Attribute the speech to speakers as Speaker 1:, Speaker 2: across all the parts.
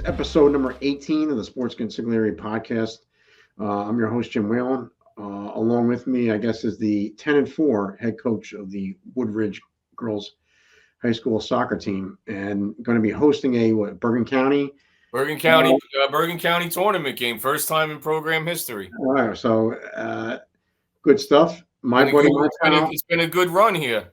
Speaker 1: episode number 18 of the Sports Consiglieres Podcast. I'm your host, Jim Whalen. Along with me, I guess, is the 10-4 head coach of the Woodridge Girls High School soccer team, and going to be hosting a Bergen County
Speaker 2: tournament game, first time in program history.
Speaker 1: All right, so good stuff.
Speaker 2: It's been a good run here.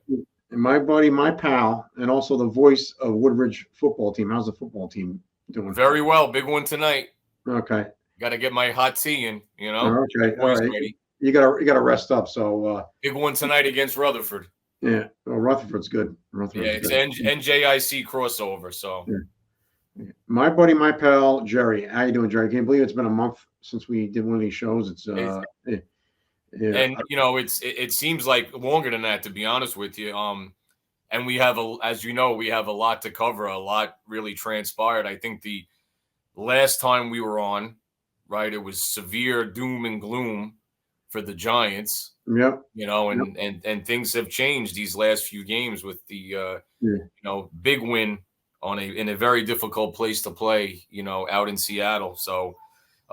Speaker 1: My buddy, my pal, and also the voice of Woodridge football team. How's the football team doing?
Speaker 2: Very well. Big one tonight.
Speaker 1: Okay.
Speaker 2: Got to get my hot tea in,
Speaker 1: Okay. All right. Ready. You gotta rest up. So
Speaker 2: big one tonight against Rutherford.
Speaker 1: Yeah. Well, Rutherford's good.
Speaker 2: It's NJIC crossover. So.
Speaker 1: Yeah. My buddy, my pal, Jerry. How you doing, Jerry? Can't believe it's been a month since we did one of these shows. It's
Speaker 2: And it seems like longer than that, to be honest with you. And we have we have a lot to cover. A lot really transpired. I think the last time we were on, right, it was severe doom and gloom for the Giants.
Speaker 1: Yep.
Speaker 2: And things have changed these last few games with the big win in a very difficult place to play, out in Seattle. So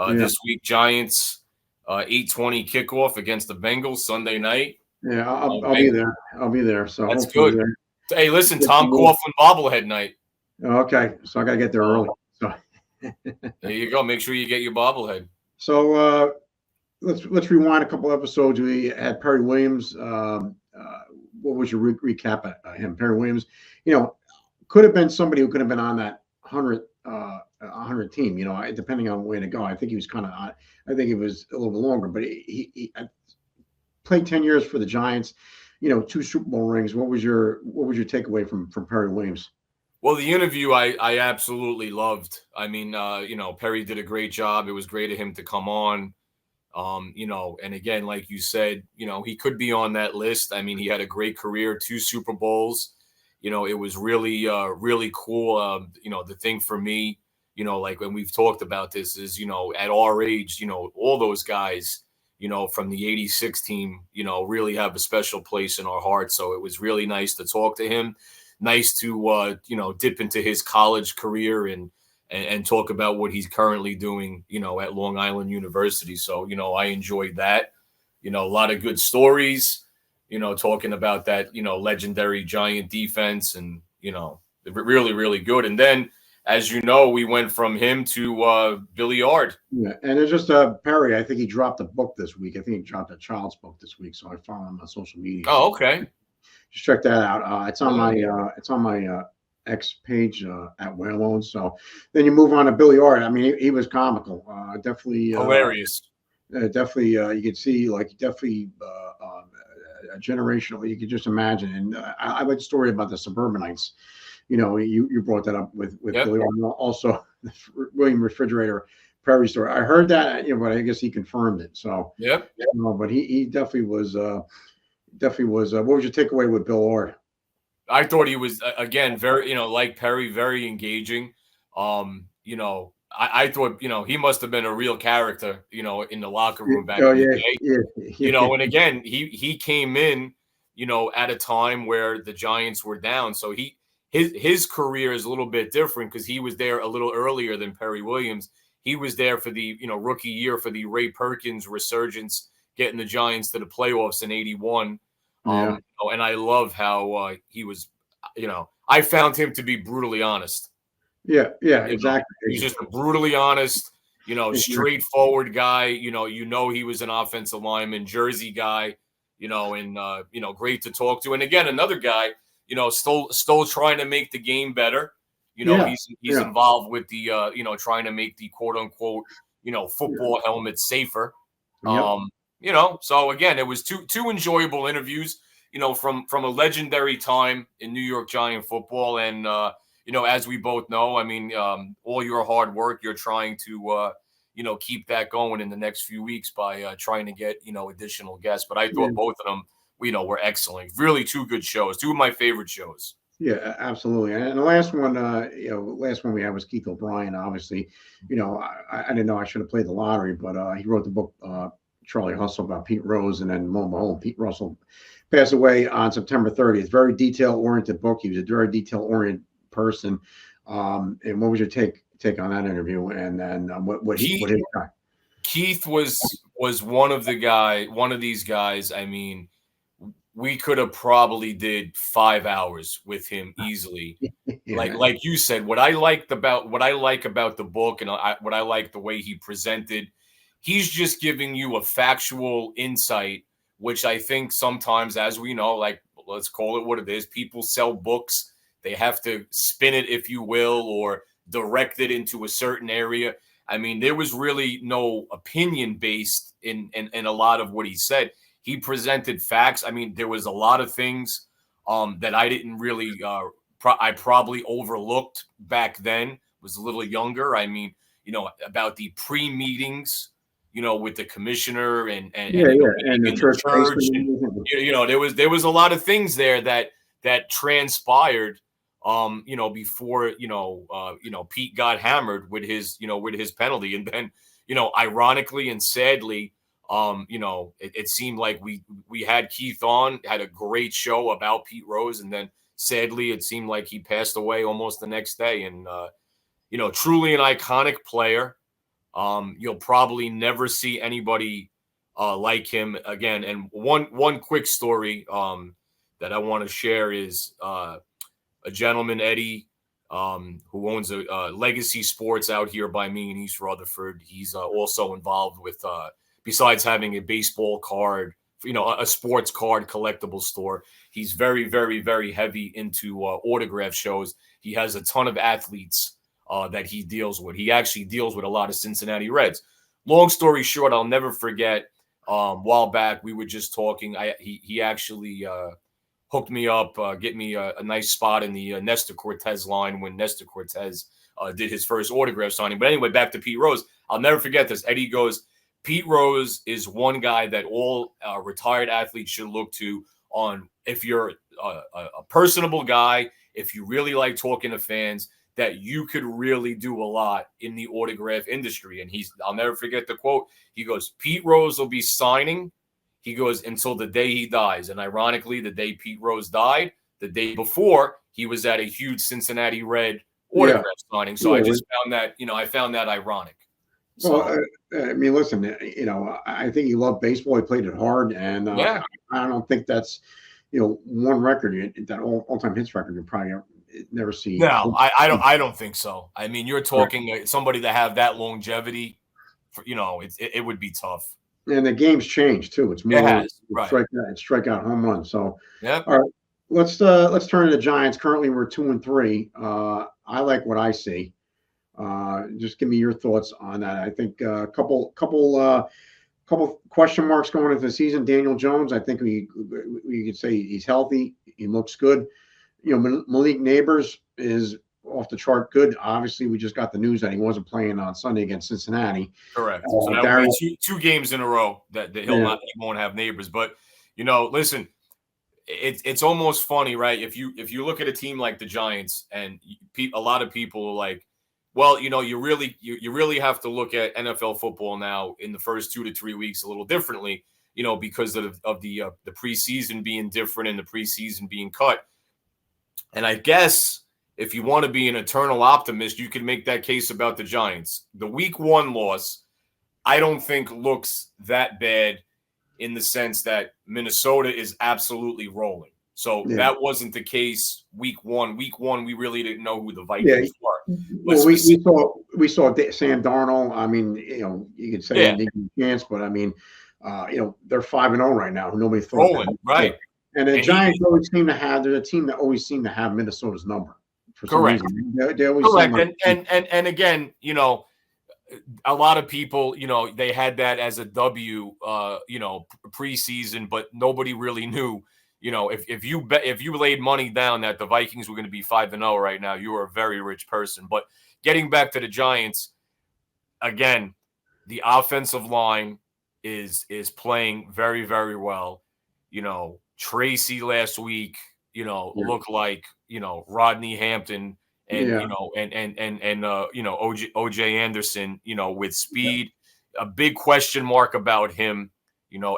Speaker 2: this week, Giants 8:20 kickoff against the Bengals Sunday night.
Speaker 1: Yeah, I'll be there. I'll be there. So
Speaker 2: that's good. Hey, listen, Tom Coughlin bobblehead night.
Speaker 1: Okay, so I got to get there early. So
Speaker 2: there you go. Make sure you get your bobblehead.
Speaker 1: So let's rewind a couple episodes. We had Perry Williams. What was your recap of him? Perry Williams, could have been somebody who could have been on that 100 team. Depending on where to go. I think he was I think it was a little bit longer, but he played 10 years for the Giants. 2 Super Bowl rings. What was your takeaway from Perry Williams?
Speaker 2: Well, the interview I absolutely loved. I mean, Perry did a great job. It was great of him to come on. And again, like you said, he could be on that list. I mean, he had a great career, 2 Super Bowls. It was really, really cool. The thing for me, like when we've talked about this is, at our age, all those guys, from the 86 team, really have a special place in our hearts. So it was really nice to talk to him. Nice to, dip into his college career and talk about what he's currently doing, at Long Island University. So, I enjoyed that, a lot of good stories, talking about that, legendary Giant defense and, really, really good. And then, as you know, we went from him to Billy Yard.
Speaker 1: Yeah, and it's just Perry. I think he dropped a book this week. I think he dropped a child's book this week. So I follow him on social media.
Speaker 2: Oh, okay.
Speaker 1: Just check that out. It's on my X page at Whalone. So then you move on to Billy Yard. I mean, he was comical. Definitely
Speaker 2: hilarious.
Speaker 1: Definitely, you could see a generational. You could just imagine. And I like the story about the suburbanites. You brought that up with
Speaker 2: yep.
Speaker 1: Billy Yard. Also the William Refrigerator Perry story. I heard that, but I guess he confirmed it. So
Speaker 2: yep.
Speaker 1: But he definitely was. What was your takeaway with Bill Orr?
Speaker 2: I thought he was, again, very, like Perry, very engaging. I thought, he must have been a real character, in the locker room back in the day.
Speaker 1: Yeah.
Speaker 2: And again, he came in, at a time where the Giants were down. So his career is a little bit different because he was there a little earlier than Perry Williams. He was there for the, rookie year for the Ray Perkins resurgence, getting the Giants to the playoffs in 81.
Speaker 1: Yeah.
Speaker 2: And I love how he was, I found him to be brutally honest.
Speaker 1: Yeah, exactly.
Speaker 2: He's just a brutally honest, straightforward guy. He was an offensive lineman, Jersey guy, and great to talk to. And again, another guy, still trying to make the game better. He's involved with the, trying to make the quote unquote, football helmet safer.
Speaker 1: Yep.
Speaker 2: So again, it was two enjoyable interviews, from a legendary time in New York Giant football. And, as we both know, I mean, all your hard work, you're trying to, keep that going in the next few weeks by trying to get, additional guests. But I thought both of them, were excellent. Really 2 good shows, 2 of my favorite shows.
Speaker 1: Yeah, absolutely. And the last one, we had was Keith O'Brien. Obviously, I didn't know I should have played the lottery, but he wrote the book, Charlie Hustle, about Pete Rose, and then lo and behold, Pete Russell passed away on September 30th. Very detail-oriented book. He was a very detail-oriented person. And what was your take take on that interview, and then what his guy.
Speaker 2: Keith was one of these guys. I mean, we could have probably did 5 hours with him easily.
Speaker 1: Yeah.
Speaker 2: Like you said, what I like about the book, and what I like the way he presented, he's just giving you a factual insight, which I think sometimes, as we know, like, let's call it what it is, people sell books. They have to spin it, if you will, or direct it into a certain area. I mean, there was really no opinion based in a lot of what he said. He presented facts. I mean, there was a lot of things that I didn't really I probably overlooked back then, was a little younger. I mean, about the pre-meetings, with the commissioner and
Speaker 1: the church.
Speaker 2: There was a lot of things there that transpired, before, Pete got hammered with his penalty. And then, ironically and sadly, it seemed like we had Keith on, had a great show about Pete Rose, and then sadly it seemed like he passed away almost the next day. And truly an iconic player. You'll probably never see anybody like him again. And one quick story that I want to share is a gentleman, Eddie, who owns a Legacy Sports out here by me in East Rutherford. He's also involved with, besides having a baseball card, a sports card collectible store, he's very, very, very heavy into autograph shows. He has a ton of athletes that he deals with. He actually deals with a lot of Cincinnati Reds. Long story short, I'll never forget, a while back, we were just talking. He actually hooked me up, get me a nice spot in the Nestor Cortez line when Nestor Cortez did his first autograph signing. But anyway, back to Pete Rose. I'll never forget this. Eddie goes, Pete Rose is one guy that all retired athletes should look to on, if you're a personable guy, if you really like talking to fans, that you could really do a lot in the autograph industry. And I'll never forget the quote. He goes, Pete Rose will be signing, he goes, until the day he dies. And ironically, the day Pete Rose died, the day before, he was at a huge Cincinnati Red autograph signing. So I just found that, I found that ironic. So,
Speaker 1: well, I mean, listen, I think he loved baseball. He played it hard. And I don't think that's, one record, that all-time hits record, you probably never see.
Speaker 2: No, I don't think so. I mean, you're talking somebody that have that longevity, it would be tough.
Speaker 1: And the game's changed too. It's more strikeout home run. So
Speaker 2: yeah.
Speaker 1: All right, let's turn to the Giants. Currently, we're 2-3. I like what I see. Just give me your thoughts on that. I think a couple question marks going into the season. Daniel Jones, I think we could say he's healthy. He looks good. Malik Neighbors is off the chart good. Obviously, we just got the news that he wasn't playing on Sunday against Cincinnati.
Speaker 2: Correct. So that would be two games in a row that he won't have Neighbors. But listen, it's almost funny, right? If you look at a team like the Giants, and a lot of people are like, well, you really have to look at NFL football now in the first 2 to 3 weeks a little differently, because of the preseason being different and the preseason being cut. And I guess if you want to be an eternal optimist, you can make that case about the Giants. The week 1 loss, I don't think looks that bad, in the sense that Minnesota is absolutely rolling. So that wasn't the case week 1. Week 1, we really didn't know who the Vikings were.
Speaker 1: Well, we saw Sam Darnold. I mean, you could say they didn't get a chance, but I mean, they're 5-0 right now. Nobody thought
Speaker 2: rolling, right?
Speaker 1: And the Giants always seem to have. They're a team that always seem to have Minnesota's number.
Speaker 2: Correct.
Speaker 1: They always
Speaker 2: correct. And again, a lot of people, they had that as a W, preseason, but nobody really knew. If you laid money down that the Vikings were going to be 5-0 right now, you were a very rich person. But getting back to the Giants, again, the offensive line is playing very, very well. Tracy last week, looked like, Rodney Hampton and, OJ Anderson, with speed. A big question mark about him,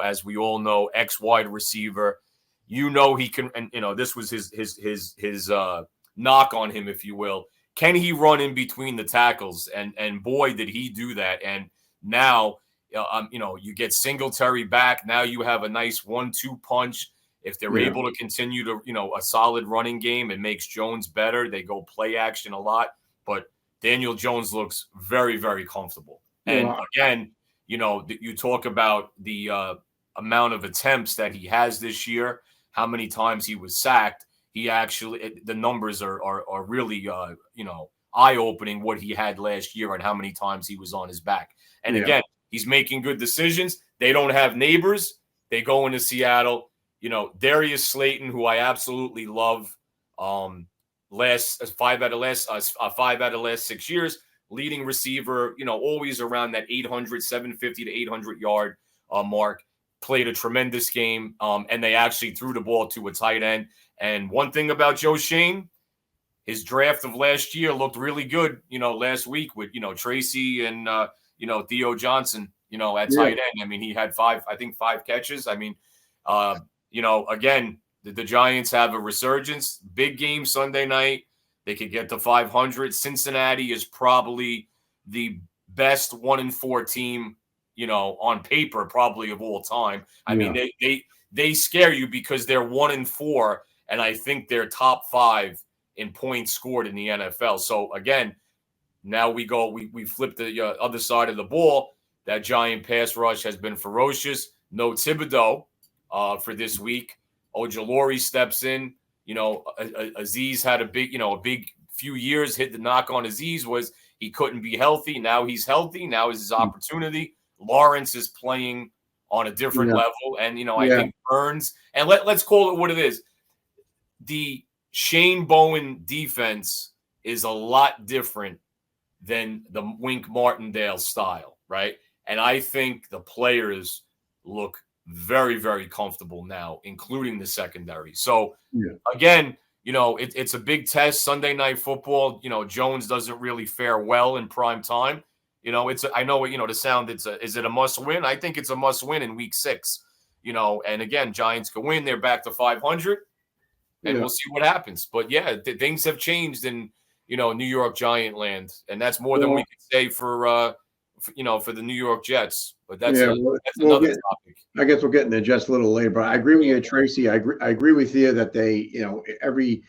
Speaker 2: as we all know, ex-wide receiver. He can, and this was his knock on him, if you will. can he run in between the tackles? And boy, did he do that. And now, you get Singletary back. Now you have a nice 1-2 punch. If they're able to continue to, a solid running game, it makes Jones better. They go play action a lot. But Daniel Jones looks very, very comfortable. And again, you talk about the amount of attempts that he has this year, how many times he was sacked. He actually, the numbers are really, eye-opening what he had last year and how many times he was on his back. And again, he's making good decisions. They don't have neighbors. They go into Seattle. Darius Slayton, who I absolutely love, 5 out of the last 6 years, leading receiver, always around that 750 to 800 yard mark, played a tremendous game. And they actually threw the ball to a tight end. And one thing about Joe Shane, his draft of last year looked really good, last week with, Tracy and, Theo Johnson, at tight end. I mean, he had 5 catches. I mean, again, the Giants have a resurgence. Big game Sunday night. They could get to 500. Cincinnati is probably the best 1-4 team, on paper, probably of all time. I mean, they scare you because they're 1-4, and I think they're top 5 in points scored in the NFL. So again, now we flip the other side of the ball. That Giant pass rush has been ferocious. No Thibodeau for this week. Ojulari steps in. Aziz had a big few years. Hit the knock on Aziz was he couldn't be healthy. Now he's healthy. Now is his opportunity. Lawrence is playing on a different level. And, I think Burns, and let's call it what it is. The Shane Bowen defense is a lot different than the Wink Martindale style, right? And I think the players look very, very comfortable now, including the secondary. So, again, it's a big test. Sunday Night Football, Jones doesn't really fare well in prime time. I know, the sound, is it a must win? I think it's a must win in week 6, and again, Giants can win. They're back to 500 and we'll see what happens. But things have changed in, New York Giant land. And that's more than we could say for the New York Jets. But that's another topic.
Speaker 1: I guess we'll get into Jets a little later, but I agree with you, Tracy. I agree with you that they, every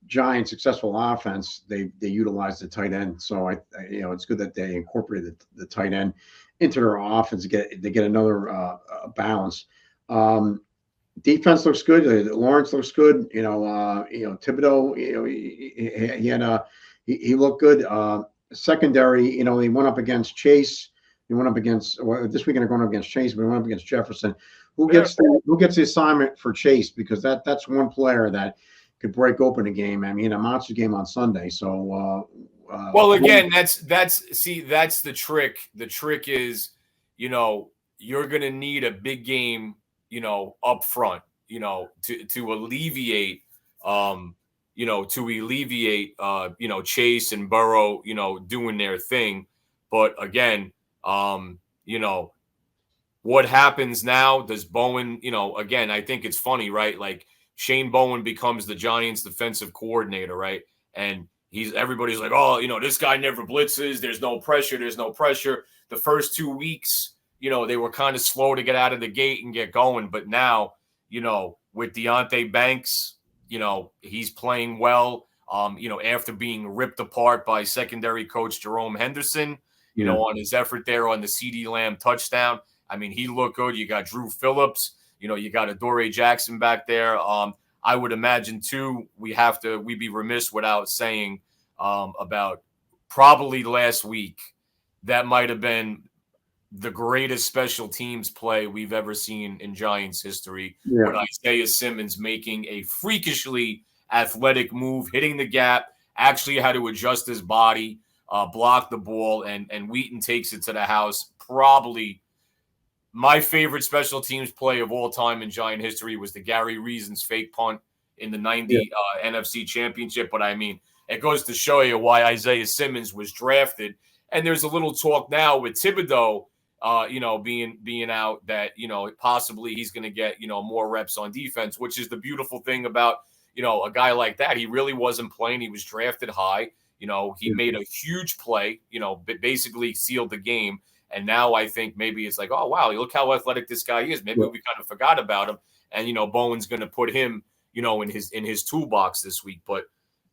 Speaker 1: Giant successful offense, they utilize the tight end. So it's good that they incorporated the tight end into their offense to get another balance. Defense looks good. Lawrence looks good. Thibodeau, he looked good. Secondary, they went up against Chase. They went up against this weekend. They're going up against Chase, but they went up against Jefferson. Who gets the assignment for Chase? Because that's one player that could break open a game. I mean, a monster game on Sunday. So,
Speaker 2: well, again, that's the trick. The trick is, you're going to need a big game, up front, to alleviate, Chase and Burrow, doing their thing. But again, what happens now? Does Bowen, again, I think it's funny, right? Like Shane Bowen becomes the Giants defensive coordinator, right? And everybody's like, oh, this guy never blitzes. There's no pressure. The first 2 weeks, they were kind of slow to get out of the gate and get going. But now, with Deonte Banks, he's playing well, after being ripped apart by secondary coach Jerome Henderson, on his effort there on the CeeDee Lamb touchdown. I mean, he looked good. You got Drew Phillips, you got Adoree Jackson back there. I would imagine too, we'd be remiss without saying about probably last week, that might have been the greatest special teams play we've ever seen in Giants history. With Isaiah Simmons making a freakishly athletic move, hitting the gap, actually had to adjust his body, block the ball, and Wheaton takes it to the house. Probably my favorite special teams play of all time in Giant history was the Gary Reason's fake punt in the 90 NFC Championship. But I mean, it goes to show you why Isaiah Simmons was drafted. And there's a little talk now with Thibodeau, being out that, possibly he's going to get, more reps on defense, which is the beautiful thing about, a guy like that. He really wasn't playing. He was drafted high. He made a huge play, basically sealed the game. And now I think maybe it's like, oh, wow, look how athletic this guy is. Maybe we kind of forgot about him. And, Bowen's going to put him, in his toolbox this week. But,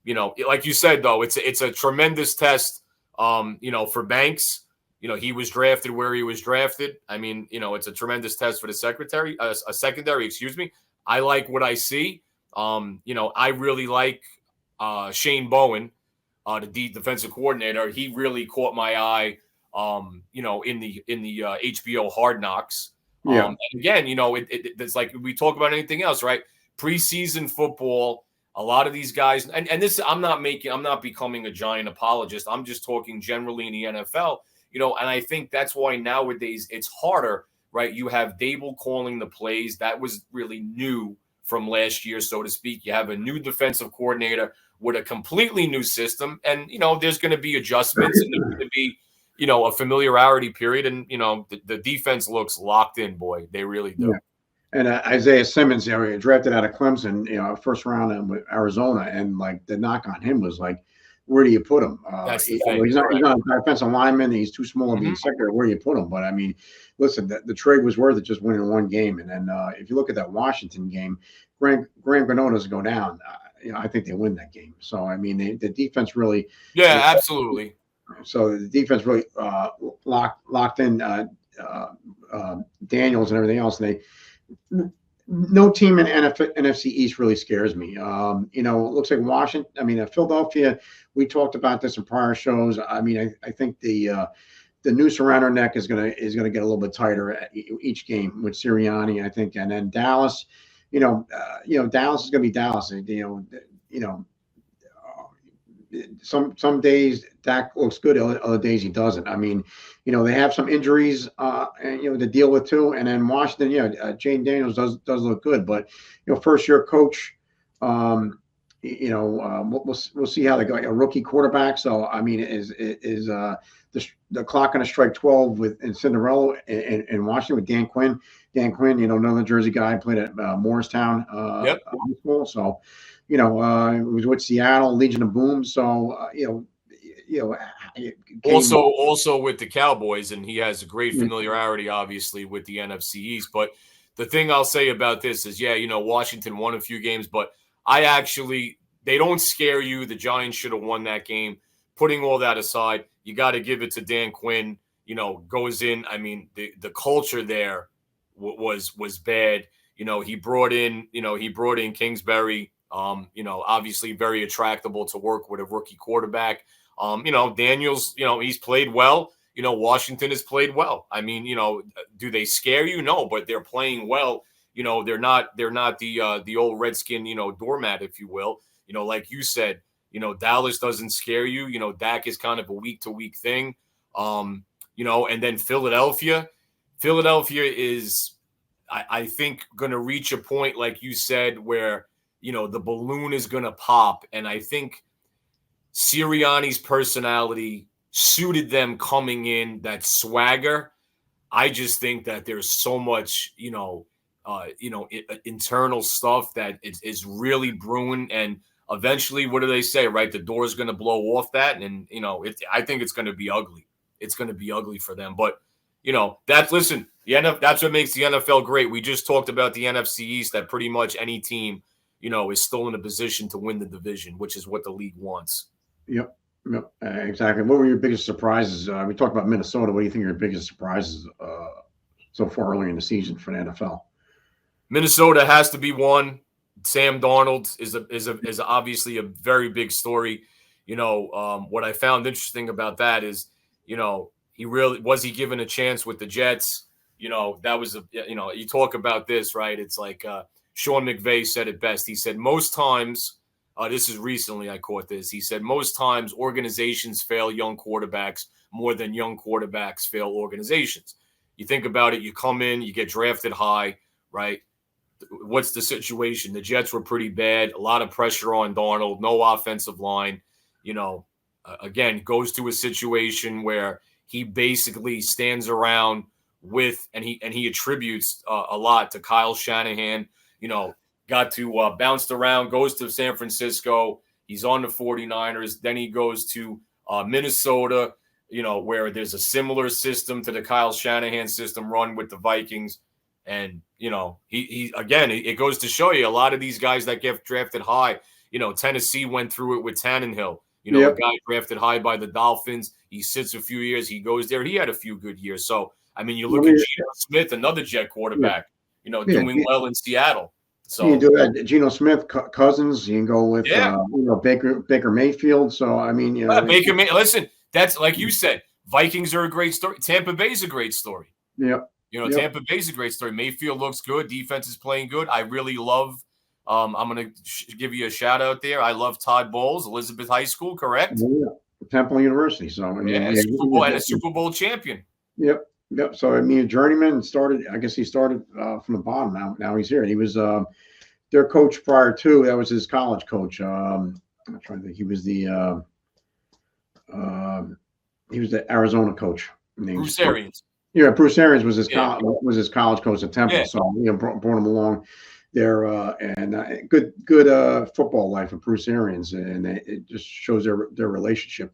Speaker 2: like you said, though, it's a tremendous test, for Banks. He was drafted where he was drafted. I mean, it's a tremendous test for the secondary, excuse me. I like what I see. I really like Shane Bowen, the defensive coordinator. He really caught my eye, in the HBO Hard Knocks. And again, it's like we talk about anything else, right? Preseason football, a lot of these guys, and this, I'm not becoming a giant apologist. I'm just talking generally in the NFL, and I think that's why nowadays it's harder, right? You have Dable calling the plays. That was really new from last year, so to speak. You have a new defensive coordinator with a completely new system, and, there's going to be adjustments, and there's going to be, a familiarity period, and, the defense looks locked in, boy. They really do.
Speaker 1: Yeah. And Isaiah Simmons, drafted out of Clemson, first round with Arizona, and like the knock on him was like, where do you put him?
Speaker 2: That's the thing.
Speaker 1: He's not a defensive lineman. He's too small to be secondary. Where do you put him? But I mean, listen, the trade was worth it just winning one game. And then if you look at that Washington game, Graham Gano doesn't go down. I think they win that game. So I mean, the defense really.
Speaker 2: Yeah, absolutely.
Speaker 1: So the defense really locked in Daniels and everything else. And no team in NFC East really scares me. It looks like Washington. Philadelphia. We talked about this in prior shows. I mean, I think the noose around our neck is gonna get a little bit tighter at each game with Sirianni, I think, and then Dallas. Dallas is gonna be Dallas. Some days Dak looks good, other days he doesn't. I mean, they have some injuries, to deal with too. And then Washington, Jane Daniels does look good, but first year coach, we'll see how they go. A rookie quarterback. So I mean, is the clock going to strike 12 in Cinderella in Washington with Dan Quinn? Dan Quinn, another Jersey guy, played at Morristown High School. So. It was with Seattle, Legion of Boom. So,
Speaker 2: also with the Cowboys, and he has a great familiarity, obviously, with the NFC East. But the thing I'll say about this is, Washington won a few games, but they don't scare you. The Giants should have won that game. Putting all that aside, you got to give it to Dan Quinn. Goes in. I mean, the culture there was bad. He brought in Kingsbury. Obviously very attractable to work with a rookie quarterback. Daniels, he's played well. Washington has played well. I mean, do they scare you? No, but they're playing well. They're not the old Redskin, doormat, if you will. Like you said, Dallas doesn't scare you. Dak is kind of a week to week thing. And then Philadelphia is, I think, going to reach a point, like you said, where the balloon is going to pop. And I think Sirianni's personality suited them coming in, that swagger. I just think that there's so much, internal stuff that is really brewing. And eventually, what do they say, right? The door's going to blow off that. And, I think it's going to be ugly. It's going to be ugly for them. But, that's what makes the NFL great. We just talked about the NFC East, that pretty much any team, is still in a position to win the division, which is what the league wants.
Speaker 1: Yep, exactly. What were your biggest surprises? We talked about Minnesota. What do you think are your biggest surprises so far early in the season for the NFL?
Speaker 2: Minnesota has to be one. Sam Darnold is obviously a very big story. What I found interesting about that is, was he given a chance with the Jets? That was you talk about this, right? It's like Sean McVay said it best. He said, most times, this is recently I caught this. He said, most times organizations fail young quarterbacks more than young quarterbacks fail organizations. You think about it, you come in, you get drafted high, right? What's the situation? The Jets were pretty bad. A lot of pressure on Darnold, no offensive line. Again, goes to a situation where he basically stands around with, and he attributes a lot to Kyle Shanahan. Got to bounced around, goes to San Francisco, He's on the 49ers. Then he goes to Minnesota, where there's a similar system to the Kyle Shanahan system run with the Vikings. And, he again, it goes to show you a lot of these guys that get drafted high. Tennessee went through it with Tannehill. A guy drafted high by the Dolphins. He sits a few years. He goes there. He had a few good years. So, you look at Geno Smith, another Jet quarterback, doing well in Seattle. So
Speaker 1: you can do that. Geno Smith, Cousins. You can go with Baker Mayfield. So
Speaker 2: Baker Mayfield. Listen, that's like you said. Vikings are a great story. Tampa Bay's a great story.
Speaker 1: Yeah,
Speaker 2: Tampa Bay's a great story. Mayfield looks good. Defense is playing good. I really love. I'm going to give you a shout out there. I love Todd Bowles, Elizabeth High School, correct?
Speaker 1: Yeah. Temple University. So
Speaker 2: Super Bowl and a Super Bowl champion.
Speaker 1: Yep. So a journeyman started. I guess he started from the bottom. Now he's here. He was their coach prior to. That was his college coach. I'm trying to think. He was the Arizona coach.
Speaker 2: Bruce Arians.
Speaker 1: Yeah, Bruce Arians was his college coach at Temple. Yeah. So brought him along there, and good football life of Bruce Arians, and it just shows their relationship.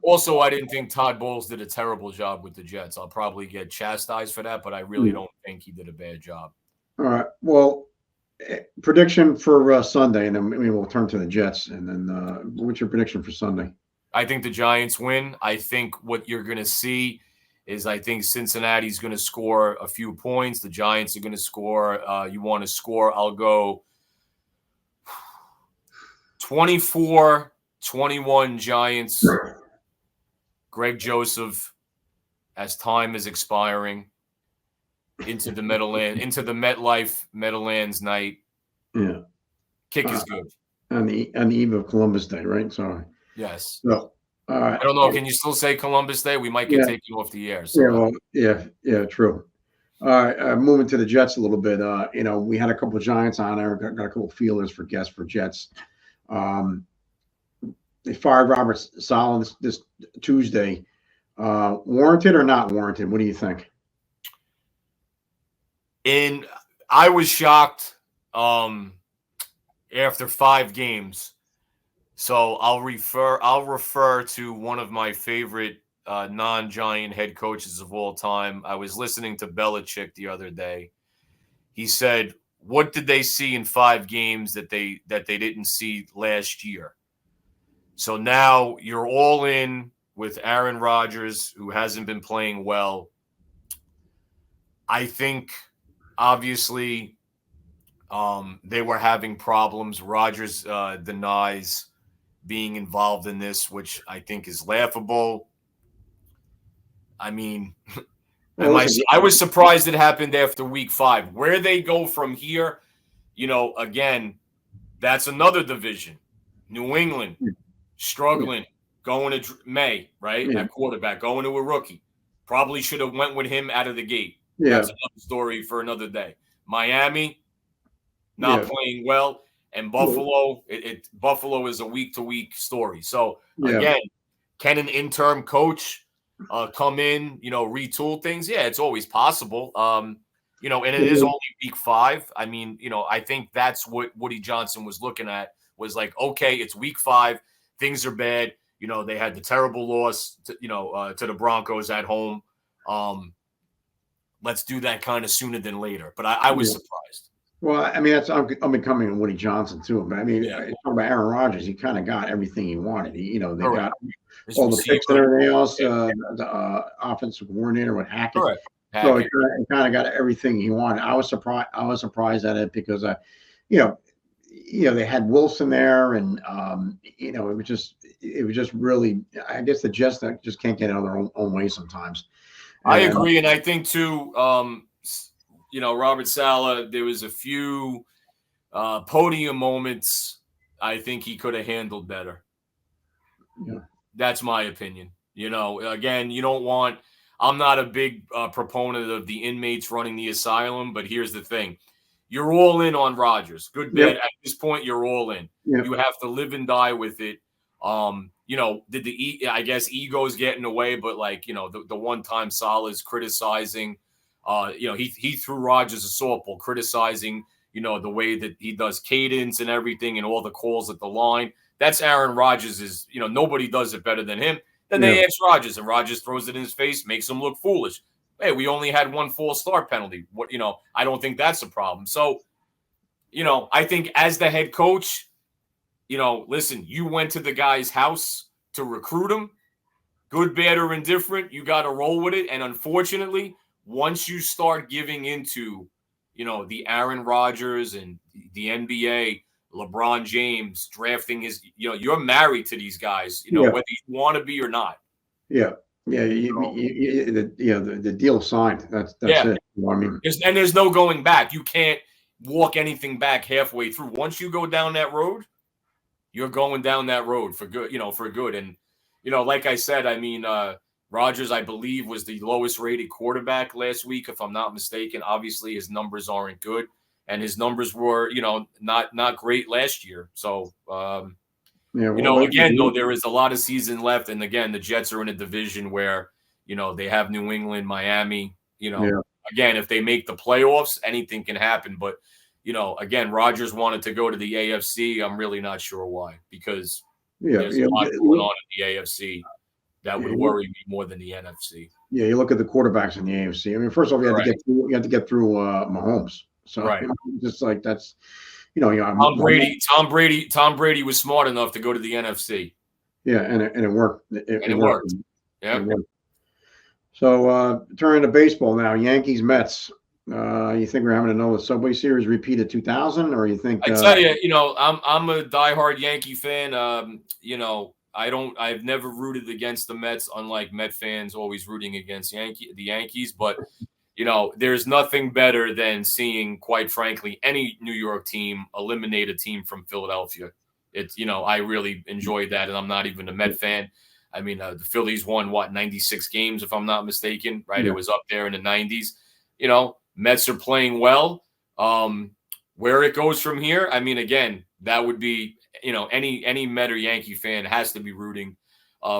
Speaker 2: Also, I didn't think Todd Bowles did a terrible job with the Jets. I'll probably get chastised for that, but I really don't think he did a bad job.
Speaker 1: All right. Well, prediction for Sunday, and then we'll turn to the Jets. And then what's your prediction for Sunday?
Speaker 2: I think the Giants win. I think what you're going to see is I think Cincinnati's going to score a few points. The Giants are going to score. You want to score, I'll go 24-21 Giants. Greg Joseph, as time is expiring, into the MetLife Meadowlands night.
Speaker 1: Yeah.
Speaker 2: Kick is good.
Speaker 1: On the eve of Columbus Day, right? So
Speaker 2: yes.
Speaker 1: So all right.
Speaker 2: I don't know. Can you still say Columbus Day? We might get taken off the air. So.
Speaker 1: Yeah, true. All right, moving to the Jets a little bit. We had a couple of Giants on there. Got a couple of feelers for guests for Jets. They fired Robert Saleh this Tuesday. Warranted or not warranted? What do you think?
Speaker 2: I was shocked after 5 games. So I'll refer to one of my favorite non-Giant head coaches of all time. I was listening to Belichick the other day. He said, "What did they see in 5 games that they didn't see last year?" So now you're all in with Aaron Rodgers, who hasn't been playing well. I think, obviously, they were having problems. Rodgers denies being involved in this, which I think is laughable. I mean, I was surprised it happened after week 5. Where they go from here, again, that's another division. New England struggling, going to May, right? At quarterback, going to a rookie. Probably should have went with him out of the gate. Yeah. That's another story for another day. Miami, not playing well. And Buffalo, Buffalo is a week-to-week story. So, again, can an interim coach come in, retool things? Yeah, it's always possible. And it is only week 5. I mean, I think that's what Woody Johnson was looking at, was like, okay, it's week 5. Things are bad. They had the terrible loss to the Broncos at home. Let's do that kind of sooner than later. But I was surprised.
Speaker 1: Well, I mean, that's I'm becoming a Woody Johnson too. But I mean, talking about Aaron Rodgers, he kind of got everything he wanted. They got all the picks and everything else. The offensive coordinator with Hackett. Correct. So he kind of got everything he wanted. I was surprised at it because they had Wilson there, and it was just really. I guess the Jets just can't get out of their own way sometimes.
Speaker 2: I agree, and I think too. Robert Saleh, there was a few podium moments I think he could have handled better. Yeah. That's my opinion. Again, you don't want – I'm not a big proponent of the inmates running the asylum, but here's the thing. You're all in on Rodgers. Good, bad. Yep. At this point, you're all in. Yep. You have to live and die with it. I guess ego's getting away, but the one time Saleh's criticizing – he threw Rodgers a softball, criticizing, the way that he does cadence and everything and all the calls at the line. That's Aaron Rodgers nobody does it better than him. Then they ask Rodgers, and Rodgers throws it in his face, makes him look foolish. Hey, we only had one false start penalty. I don't think that's a problem. So, I think as the head coach, listen, you went to the guy's house to recruit him. Good, bad, or indifferent, you got to roll with it. And unfortunately, once you start giving into, the Aaron Rodgers and the NBA, LeBron James drafting you're married to these guys, whether you want to be or not.
Speaker 1: Yeah. Yeah. The deal signed. That's it. I mean,
Speaker 2: there's no going back. You can't walk anything back halfway through. Once you go down that road, you're going down that road for good, for good. And, like I said, I mean, Rodgers, I believe, was the lowest rated quarterback last week, if I'm not mistaken. Obviously, his numbers aren't good. And his numbers were, not great last year. So, again, though, there is a lot of season left. And again, the Jets are in a division where, they have New England, Miami, Again, if they make the playoffs, anything can happen. But, again, Rodgers wanted to go to the AFC. I'm really not sure why, because there's a lot going on in the AFC that would worry me more than the NFC.
Speaker 1: Yeah, you look at the quarterbacks in the AFC. I mean, first of all, you have to get through Mahomes. So just like that's,
Speaker 2: Tom Brady was smart enough to go to the NFC.
Speaker 1: Yeah, and it worked.
Speaker 2: It worked. Yeah.
Speaker 1: So turning to baseball now, Yankees Mets. You think we're having another Subway Series repeat of 2000, or you think?
Speaker 2: I tell you, I'm a diehard Yankee fan. I've never rooted against the Mets, unlike Met fans always rooting against the Yankees. But there's nothing better than seeing, quite frankly, any New York team eliminate a team from Philadelphia. It's, I really enjoyed that, and I'm not even a Met fan. I mean, the Phillies won, 96 games, if I'm not mistaken, right? Yeah. It was up there in the 90s. Mets are playing well. Where it goes from here, I mean, again, that would be, any Met or Yankee fan has to be rooting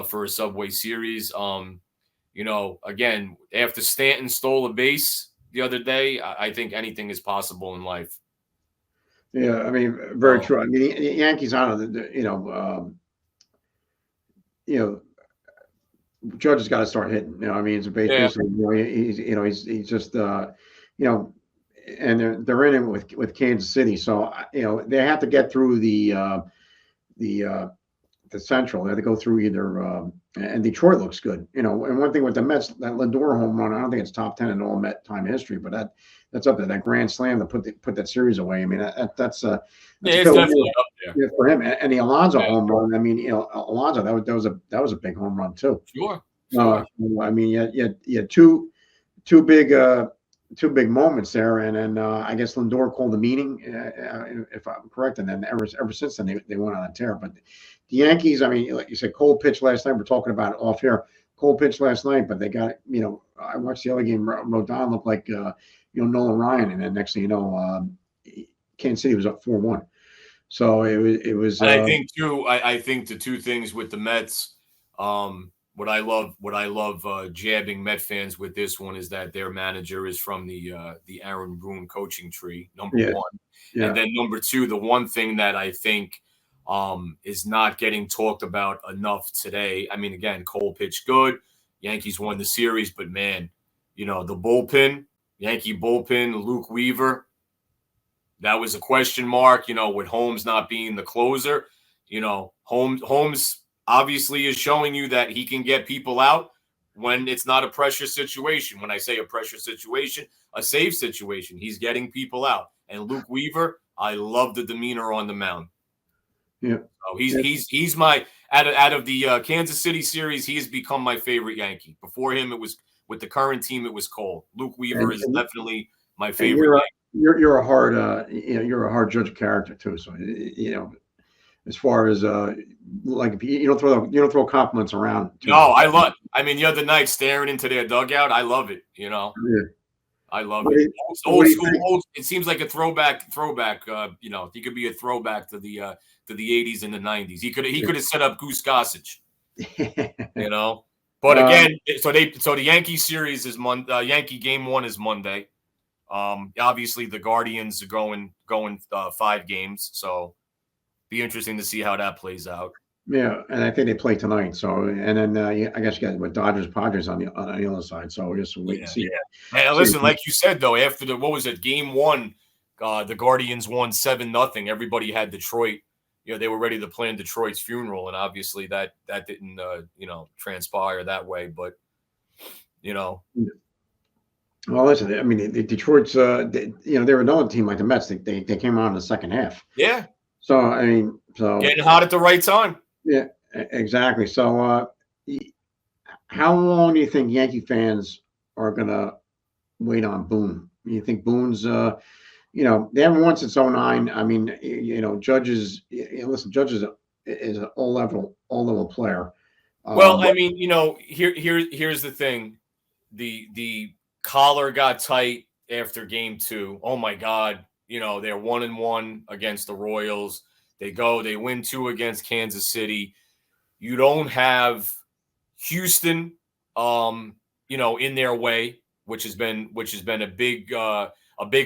Speaker 2: for a Subway Series. Again, after Stanton stole a base the other day, I think anything is possible in life.
Speaker 1: Yeah, I mean, very true. I mean, the Yankees, I don't know, Judge has got to start hitting. I mean, it's basically, he's just, and they're in it with Kansas City, so they have to get through the Central. They have to go through either, and Detroit looks good, And one thing with the Mets, that Lindor home run, I don't think it's top 10 in all Met time history, but that's up there. That grand slam to put that series away. I mean, that's it's
Speaker 2: definitely up there
Speaker 1: for him. And the Alonso home run. I mean, Alonso, that was a big home run too.
Speaker 2: Sure.
Speaker 1: I mean, you had two big moments there, and then I guess Lindor called the meeting, if I'm correct, and then ever since then they went on a tear. But the Yankees, I mean, like you said, Cole pitched last night. We're talking about it off here. Cole pitched last night, but they got, I watched the other game. Rodon looked like Nolan Ryan, and then next thing you know, Kansas City was up 4-1. So it was.
Speaker 2: I think too. I think the two things with the Mets. What I love jabbing Met fans with this one is that their manager is from the Aaron Boone coaching tree, number one. Yeah. And then number two, the one thing that I think is not getting talked about enough today. I mean, again, Cole pitched good. Yankees won the series, but man, the bullpen, Yankee bullpen, Luke Weaver, that was a question mark, with Holmes not being the closer. Holmes obviously is showing you that he can get people out when it's not a pressure situation. When I say a pressure situation, a save situation, he's getting people out. And Luke Weaver, I love the demeanor on the mound.
Speaker 1: Yeah.
Speaker 2: So he's my out of the Kansas City series, he has become my favorite Yankee. Before him, it was with the current team, it was Cole. Luke Weaver is definitely my favorite.
Speaker 1: You're a hard you're a hard judge of character too. So as far as like you don't throw compliments around.
Speaker 2: No, I mean, the other night staring into their dugout, I love it. Yeah. I love it. It's old school. It seems like a throwback. He could be a throwback to the 80s and the 90s. He could have set up Goose Gossage. But again, so the Yankee series is Yankee game 1 is Monday. Obviously, the Guardians are going 5 games, so be interesting to see how that plays out.
Speaker 1: Yeah, and I think they play tonight. So, and then I guess you got with Dodgers, Padres on the other side. So we'll just wait and see.
Speaker 2: Yeah. And listen, like you said though, after what was it, game 1, the Guardians won 7-0. Everybody had Detroit. They were ready to plan Detroit's funeral, and obviously that didn't transpire that way. But
Speaker 1: Well, listen, I mean, Detroit's they were another team like the Mets. They came on in the second half.
Speaker 2: Yeah.
Speaker 1: So I mean,
Speaker 2: getting hot at the right time.
Speaker 1: Yeah, exactly. So, how long do you think Yankee fans are gonna wait on Boone? You think Boone's, they haven't won since '09. I mean, Judge listen, Judge is an all level player.
Speaker 2: Well, I mean, here's the thing: the collar got tight after game 2. Oh my God, they're 1-1 against the Royals. They win 2 against Kansas City. You don't have Houston, in their way, which has been a big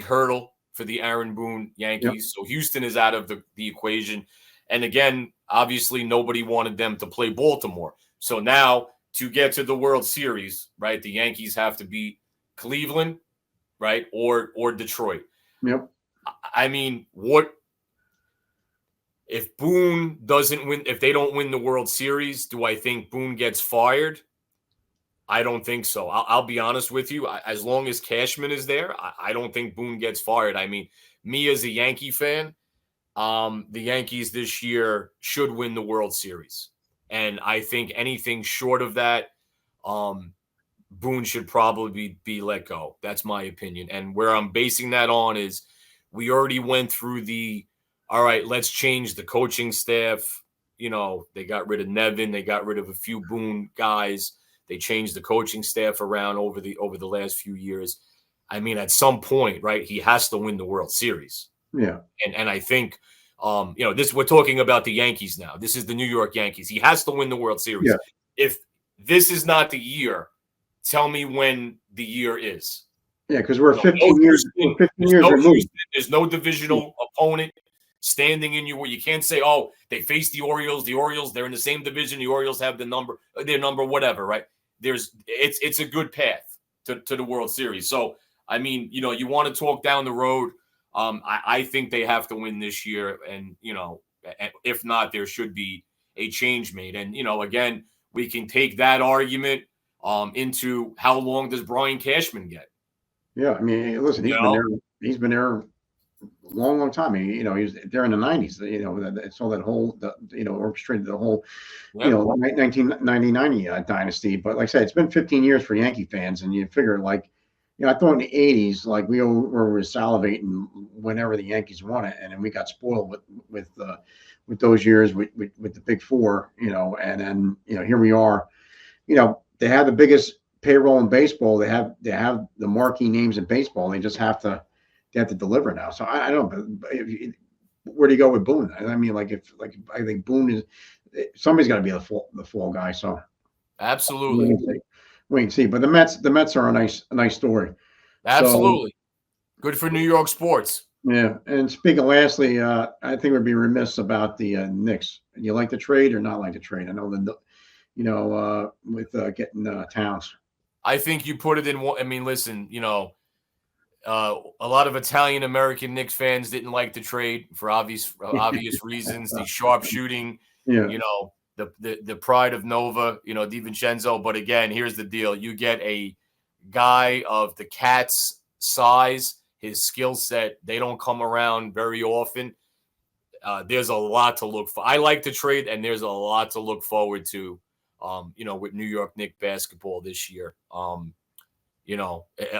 Speaker 2: hurdle for the Aaron Boone Yankees. Yep. So Houston is out of the equation. And again, obviously nobody wanted them to play Baltimore. So now to get to the World Series, right, the Yankees have to beat Cleveland, right, or Detroit.
Speaker 1: Yep.
Speaker 2: I mean, if Boone doesn't win, if they don't win the World Series, do I think Boone gets fired? I don't think so. I'll be honest with you. As long as Cashman is there, I don't think Boone gets fired. I mean, me as a Yankee fan, the Yankees this year should win the World Series. And I think anything short of that, Boone should probably be let go. That's my opinion. And where I'm basing that on is we already went through all right, let's change the coaching staff. They got rid of Nevin. They got rid of a few Boone guys. They changed the coaching staff around over the last few years. I mean, at some point, right, he has to win the World Series.
Speaker 1: Yeah.
Speaker 2: And I think, we're talking about the Yankees now. This is the New York Yankees. He has to win the World Series.
Speaker 1: Yeah.
Speaker 2: If this is not the year, tell me when the year is.
Speaker 1: Yeah, because we're 15 years. 15 years removed.
Speaker 2: There's no divisional opponent standing in you. You can't say, oh, they face the Orioles. The Orioles, they're in the same division. The Orioles have their number, whatever, right? It's a good path to the World Series. So, I mean, you want to talk down the road. I think they have to win this year. And, if not, there should be a change made. And, again, we can take that argument into how long does Brian Cashman get?
Speaker 1: Yeah, I mean, listen, he's been there a long time. He was there in the 90s. It's all that whole, orchestrated the whole, 1990 dynasty. But like I said, it's been 15 years for Yankee fans, and you figure I thought in the 80s, we were salivating whenever the Yankees won it, and then we got spoiled with those years with the Big Four, and then here we are. They have the biggest payroll in baseball. They have the marquee names in baseball. They just have to deliver now. So I don't know. But where do you go with Boone? I mean, I think Boone is somebody's got to be the fall guy. So
Speaker 2: absolutely,
Speaker 1: wait and see. But the Mets are a nice story.
Speaker 2: Absolutely, good for New York sports.
Speaker 1: Yeah. And speaking lastly, I think we'd be remiss about the Knicks. You like the trade or not like the trade? I know with getting Towns.
Speaker 2: I think you put it in. I mean, listen, a lot of Italian American Knicks fans didn't like the trade for obvious reasons. The sharpshooting, the pride of Nova, DiVincenzo. But again, here's the deal: you get a guy of the Cat's size, his skill set. They don't come around very often. There's a lot to look for. I like the trade, and there's a lot to look forward to. With New York Knicks basketball this year.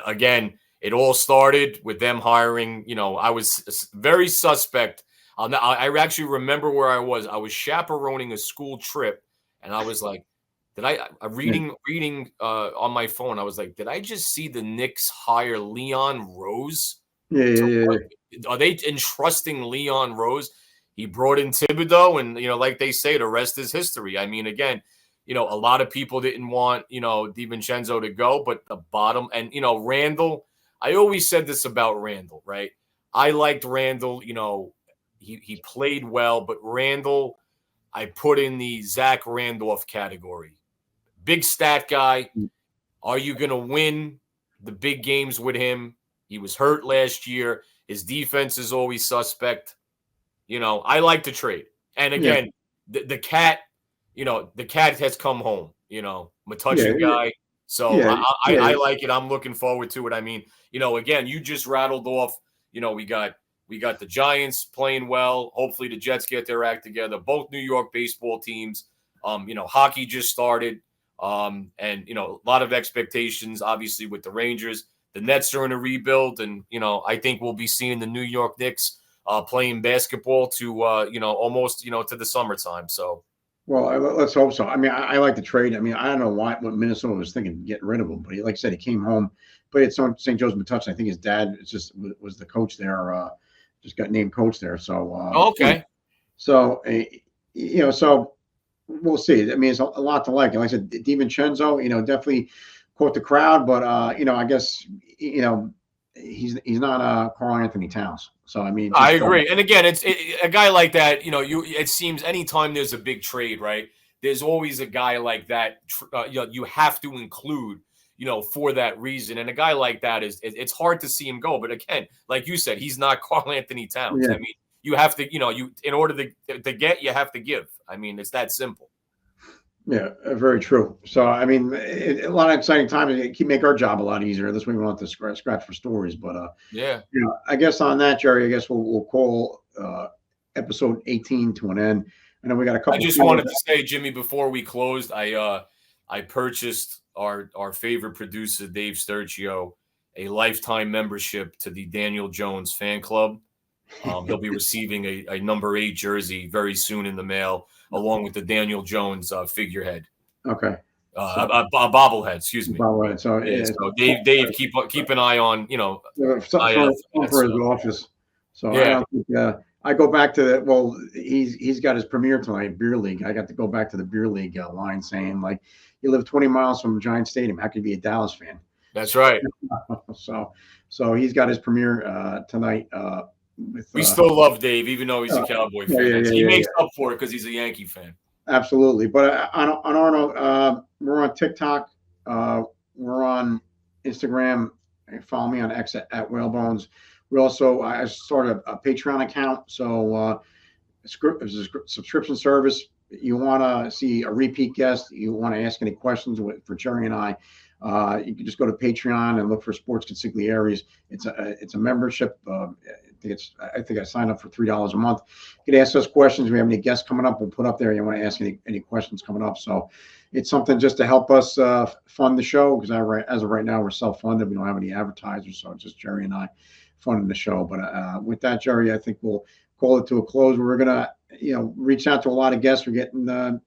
Speaker 2: Again, it all started with them hiring, I was very suspect. I actually remember where I was. I was chaperoning a school trip, and I was like, reading on my phone, I was like, did I just see the Knicks hire Leon Rose?
Speaker 1: Yeah.
Speaker 2: Are they entrusting Leon Rose? He brought in Thibodeau, and, like they say, the rest is history. I mean, again, a lot of people didn't want, DiVincenzo to go, but the bottom and, Randall, I always said this about Randall, right? I liked Randall. He played well, but Randall, I put in the Zach Randolph category. Big stat guy. Are you going to win the big games with him? He was hurt last year. His defense is always suspect. I like to trade. And again, the cat, the cat has come home, Metuchen guy. So I like it. I'm looking forward to it. I mean, again, you just rattled off, we got the Giants playing well. Hopefully the Jets get their act together. Both New York baseball teams. Hockey just started. And a lot of expectations, obviously, with the Rangers. The Nets are in a rebuild, and I think we'll be seeing the New York Knicks playing basketball to almost to the summertime. So,
Speaker 1: well, let's hope so. I mean, I like the trade. I mean, I don't know what Minnesota was thinking getting rid of him, but like I said, he came home, played at St. Joe's Metuchen. I think his dad was the coach there. Just got named coach there. So
Speaker 2: okay.
Speaker 1: So so we'll see. I mean, it's a lot to like. Like I said, DiVincenzo, definitely caught the crowd, but I guess he's not Carl Anthony Towns. So I mean,
Speaker 2: I agree. And again, it's a guy like that. It seems anytime there's a big trade, right? There's always a guy like that. You have to include, for that reason. And a guy like that it's hard to see him go. But again, like you said, he's not Carl Anthony Towns.
Speaker 1: Yeah.
Speaker 2: I mean, you have to, in order to get, you have to give. I mean, it's that simple.
Speaker 1: Yeah, very true. So, I mean, a lot of exciting times. It make our job a lot easier. This way we don't have to scratch for stories. But, I guess on that, Jerry, I guess we'll call episode 18 to an end. And then we got a couple.
Speaker 2: I just wanted to say, Jimmy, before we closed, I purchased our favorite producer, Dave Sturcio, a lifetime membership to the Daniel Jones fan club. He'll be receiving a number 8 jersey very soon in the mail, along with the Daniel Jones figurehead.
Speaker 1: Okay.
Speaker 2: A bobblehead, excuse me.
Speaker 1: Bobblehead. So,
Speaker 2: so Dave, keep an eye on,
Speaker 1: for his office. So I go back to he's got his premiere tonight, Beer League. I got to go back to the Beer League line saying, like, you live 20 miles from Giant Stadium. How could you be a Dallas fan?
Speaker 2: That's right.
Speaker 1: So he's got his premiere tonight.
Speaker 2: We still love Dave, even though he's a Cowboy fan. He makes up for it because he's a Yankee fan.
Speaker 1: Absolutely. But on Arnold, we're on TikTok. We're on Instagram. Follow me on X at Whalebones. We also, I started a Patreon account. So it's a subscription service. You want to see a repeat guest, you want to ask any questions for Jerry and I, you can just go to Patreon and look for Sports Consiglieres. It's a membership. I think I signed up for $3 a month. You can ask us questions. If we have any guests coming up, we'll put up there. You want to ask any questions coming up. So it's something just to help us fund the show, because as of right now, we're self-funded. We don't have any advertisers, so it's just Jerry and I funding the show. But with that, Jerry, I think we'll call it to a close. We're gonna, reach out to a lot of guests. We're getting,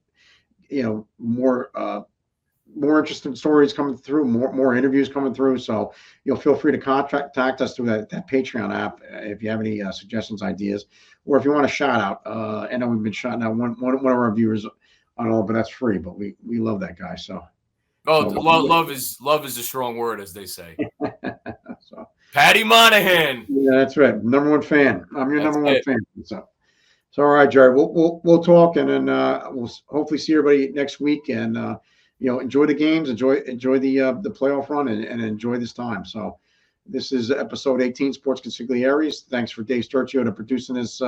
Speaker 1: more interesting stories coming through, more interviews coming through. So feel free to contact us through that Patreon app if you have any suggestions, ideas, or if you want a shout out. I know we've been shouting out one of our viewers on all, but that's free. But we love that guy. So
Speaker 2: love is a strong word, as they say.
Speaker 1: So
Speaker 2: Patty Monahan.
Speaker 1: Yeah, that's right. Number one fan. I'm your number one fan. So all right, Jerry. We'll talk, and then we'll hopefully see everybody next week. And enjoy the games, enjoy the playoff run, and enjoy this time. So this is episode 18, Sports Consiglieres. Thanks for Dave Sturcio to producing this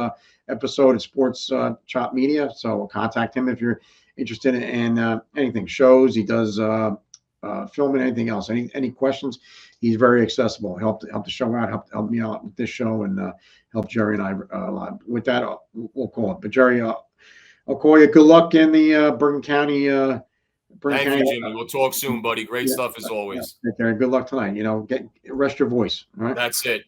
Speaker 1: episode at Sports Chop Media. So contact him if you're interested in anything, shows. He does filming, anything else, any questions. He's very accessible. Help the show out, help me out with this show, and help Jerry and I a lot. With that, we'll call it. But Jerry, I'll call you. Good luck in the Bergen County.
Speaker 2: Thank you, Jimmy. We'll talk soon, buddy. Great stuff as always.
Speaker 1: Take care. Good luck tonight. Rest your voice. All right.
Speaker 2: That's it.